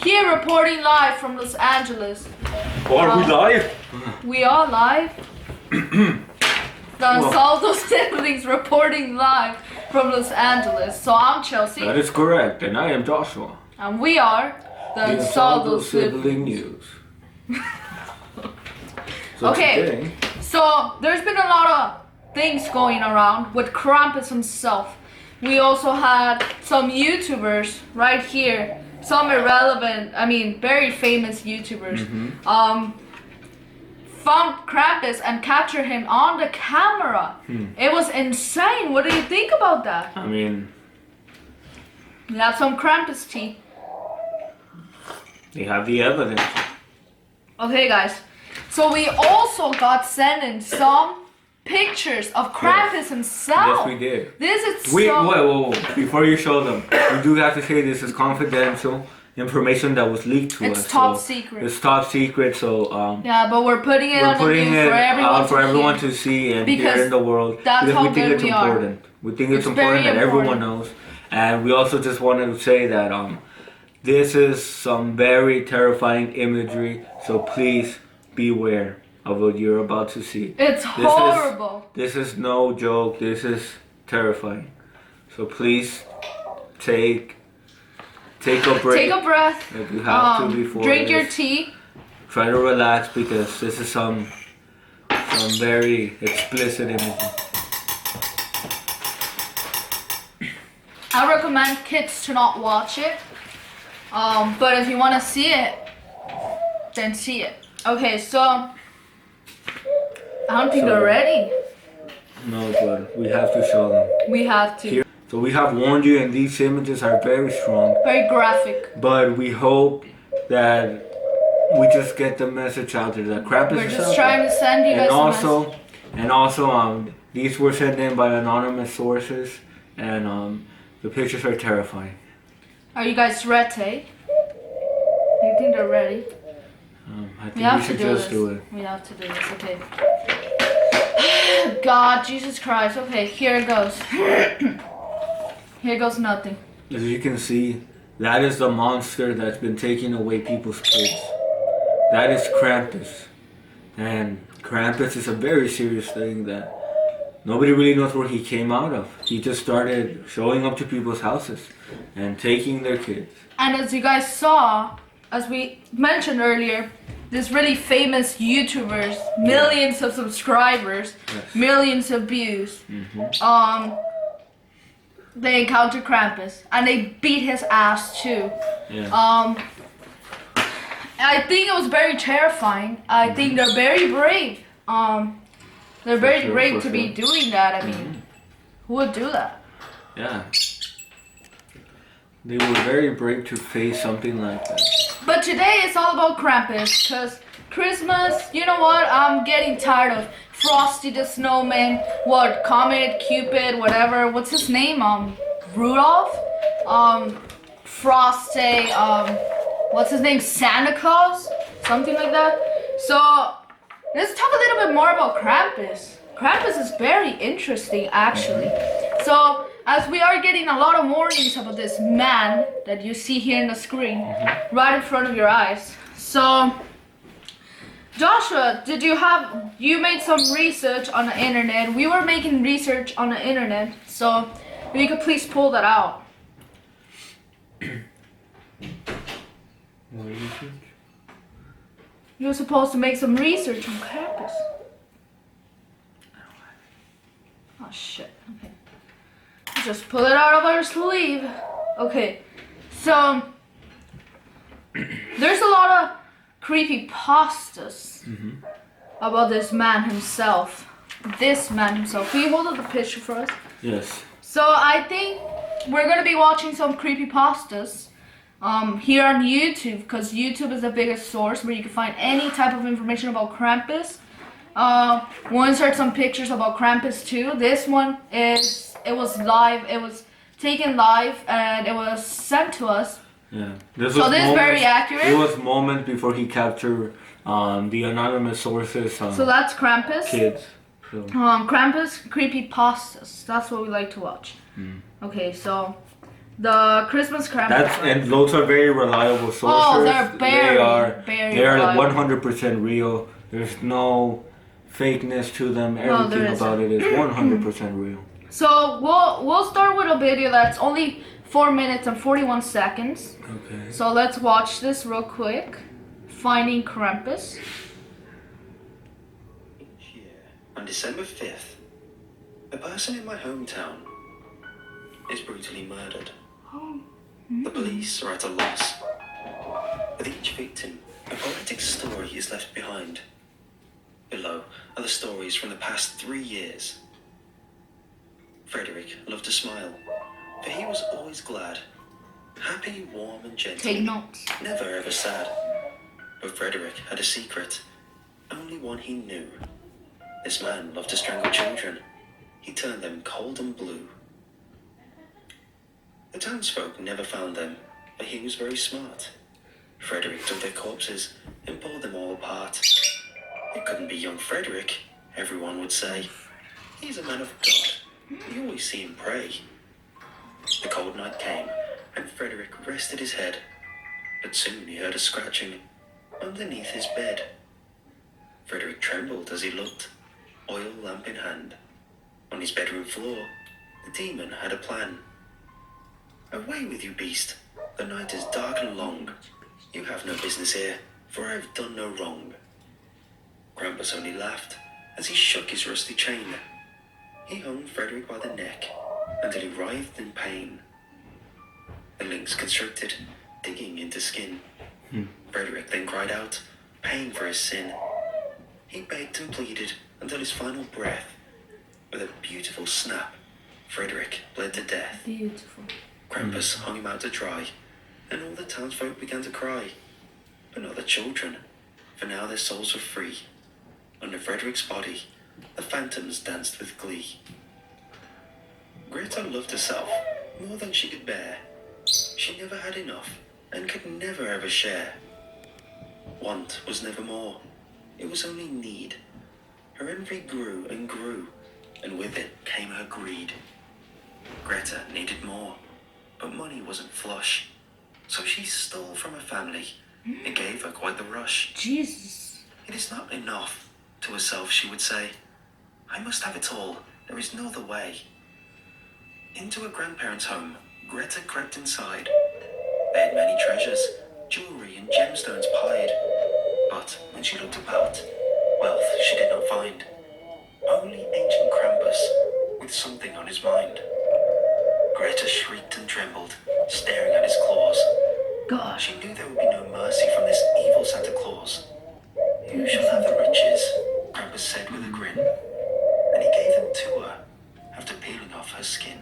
Here reporting live from Los Angeles. Are we live? We are live. The Anzaldo siblings reporting live from Los Angeles. So I'm Chelsea. That is correct, and I am Joshua. And we are the Anzaldo Sibling News. Okay, so there's been a lot of things going around with Krampus himself. We also had some YouTubers right here, some irrelevant, very famous YouTubers, found Krampus and captured him on the camera. It was insane. What do you think about that? We have some Krampus tea. They have the evidence. Okay, guys. So we also got sent in some pictures of Krampus himself. Yes, we did. This is whoa. Before you show them, we do have to say this is confidential information that was leaked to us. It's top secret. It's top secret, so yeah, but we're putting it on the news for everyone to see and because hear in the world. That's because how we think good it's we important. Are. We think it's important that everyone knows. And we also just wanted to say that this is some very terrifying imagery, so please beware of what you're about to see. It's horrible. This is no joke. This is terrifying. So please take a break. Take a breath. If you have to before drink your tea. Try to relax because this is some very explicit imagery. I recommend kids to not watch it. But if you want to see it, then see it. Okay, so I don't think they're ready. No, but we have to show them. We have to. Here. So we have warned you, and these images are very strong. Very graphic. But we hope that we just get the message out there that Krampus We're is just trying to send you guys a message. And also, these were sent in by anonymous sources, and the pictures are terrifying. Are you guys ready? You think they're ready? I think we should just do it. We have to do this, okay. God, Jesus Christ. Okay, here it goes. Here goes nothing. As you can see, that is the monster that's been taking away people's kids. That is Krampus. And Krampus is a very serious thing that nobody really knows where he came out of. He just started showing up to people's houses and taking their kids. And as you guys saw, as we mentioned earlier, this really famous YouTubers, millions of subscribers, millions of views, they encountered Krampus and they beat his ass too. I think it was very terrifying. I think they're very brave. They're very brave to be doing that. Who would do that? Yeah. They were very brave to face something like that. But today it's all about Krampus, because Christmas, you know what? I'm getting tired of Frosty the Snowman, Comet, Cupid, whatever. What's his name? Rudolph? Frosty, what's his name? Santa Claus? Something like that. So, let's talk a little bit more about Krampus. Krampus is very interesting, actually. So, as we are getting a lot of warnings about this man that you see here in the screen, right in front of your eyes. So, Joshua, you made some research on the internet. We were making research on the internet, so if you could please pull that out. What research? You were supposed to make some research on Krampus. Oh shit, okay. Just pull it out of our sleeve. Okay, so there's a lot of creepy pastas about this man himself. Can you hold up the picture for us? Yes. So I think we're gonna be watching some creepy pastas here on YouTube, because YouTube is the biggest source where you can find any type of information about Krampus. We'll insert some pictures about Krampus too. This one it was live. It was taken live and it was sent to us. Yeah. This is very accurate. It was moments before he captured the anonymous sources. So that's Krampus. Kids. So. Krampus creepy pastas. That's what we like to watch. Okay, so The Christmas Krampus. And those are very reliable sources. Oh, they're very they are reliable. 100% real. There's no fakeness to them. No, there Everything about it is 100% real. So we'll start with a video that's only 4 minutes and 41 seconds. Okay. So let's watch this real quick. Finding Krampus. Each year, on December 5th, a person in my hometown is brutally murdered. The police are at a loss. With each victim, a poetic story is left behind. Below are the stories from the past 3 years. Frederick loved to smile, for he was always glad. Happy, warm and gentle. Take notes. Never ever sad. But Frederick had a secret, only one he knew. This man loved to strangle children. He turned them cold and blue. The townsfolk never found them, but he was very smart. Frederick took their corpses and pulled them all apart. It couldn't be young Frederick, everyone would say. He's a man of God. You always see him pray. The cold night came, and Frederick rested his head. But soon he heard a scratching underneath his bed. Frederick trembled as he looked, oil lamp in hand. On his bedroom floor, the demon had a plan. Away with you, beast. The night is dark and long. You have no business here, for I have done no wrong. Krampus only laughed as he shook his rusty chain. He hung Frederick by the neck until he writhed in pain. The links constricted, digging into skin. Frederick then cried out, paying for his sin. He begged and pleaded until his final breath. With a beautiful snap, Frederick bled to death. Beautiful. Krampus hung him out to dry, and all the townsfolk began to cry. But not the children, for now their souls were free. Under Frederick's body, the phantoms danced with glee. Greta loved herself more than she could bear. She never had enough, and could never ever share. Want was never more, it was only need. Her envy grew and grew, and with it came her greed. Greta needed more, but money wasn't flush, so she stole from her family. It gave her quite the rush. Jesus. It is not enough, to herself she would say. I must have it all, there is no other way. Into her grandparents' home, Greta crept inside. They had many treasures, jewelry and gemstones piled. But when she looked about, wealth she did not find. Only ancient Krampus, with something on his mind. Greta shrieked and trembled, staring at his claws. Gosh. She knew there would be no mercy from this evil Santa Claus. You shall have the riches, Krampus said with a grin. And he gave them to her, after peeling off her skin.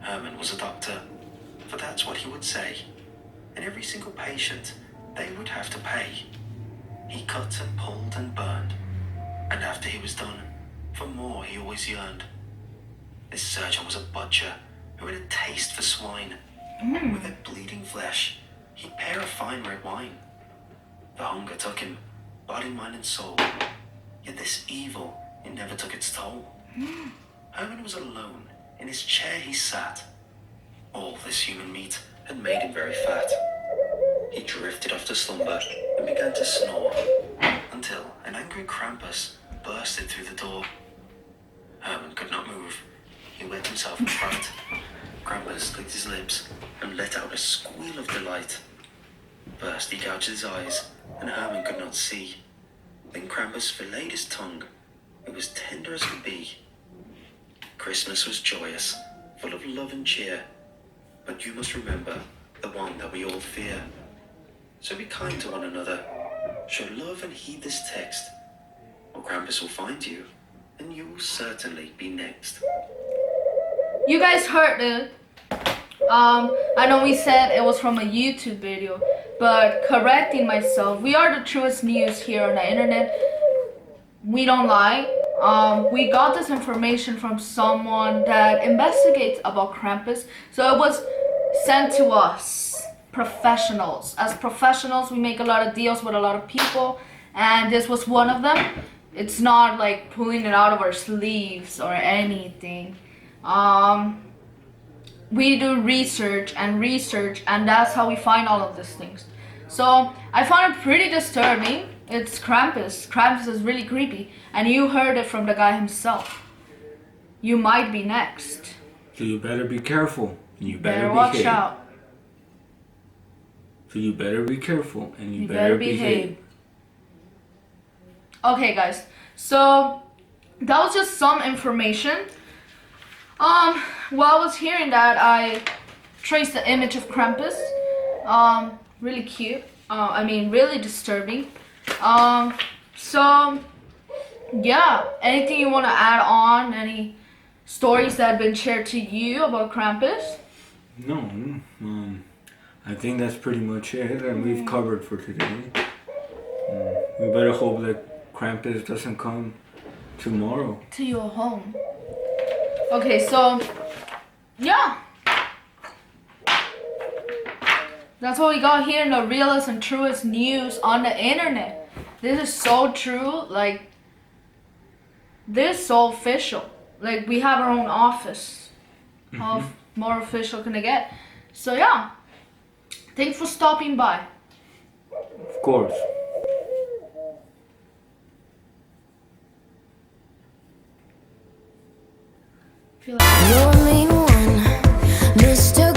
Herman was a doctor, for that's what he would say. And every single patient, they would have to pay. He cut and pulled and burned. And after he was done, for more he always yearned. This surgeon was a butcher who had a taste for swine. With their bleeding flesh, he'd pair a fine red wine. The hunger took him, body, mind and soul. Yet this evil, it never took its toll. Herman was alone, in his chair he sat. All this human meat had made him very fat. He drifted off to slumber and began to snore, until an angry Krampus bursted through the door. Herman could not move. He wet himself in fright. Krampus licked his lips and let out a squeal of delight. First he gouged his eyes, and Herman could not see. Then Krampus filleted his tongue. It was tender as could be. Christmas was joyous, full of love and cheer. But you must remember the one that we all fear. So be kind to one another. Show love and heed this text, or Krampus will find you, and you will certainly be next. You guys heard it. I know we said it was from a YouTube video, but correcting myself, we are the truest news here on the internet. We don't lie. We got this information from someone that investigates about Krampus, so it was sent to us, professionals. As professionals, we make a lot of deals with a lot of people, and this was one of them. It's not like pulling it out of our sleeves or anything. we do research, and that's how we find all of these things. So I found it pretty disturbing. It's Krampus. Krampus is really creepy, and you heard it from the guy himself. You might be next. So you better be careful. And you better watch behave. out. So you better be careful and you better behave. Okay, guys. So that was just some information. While I was hearing that, I traced the image of Krampus. Really cute. I mean, really disturbing. So yeah, anything you want to add on? Any stories that have been shared to you about Krampus? No, I think that's pretty much it, and we've covered for today. We better hope that Krampus doesn't come tomorrow. To your home. Okay, so yeah, that's what we got here in the realest and truest news on the internet. This is so true. Like, this is so official. Like, we have our own office. How more official can it get? So yeah, thanks for stopping by. Of course. Feel like You're the main one, Mr.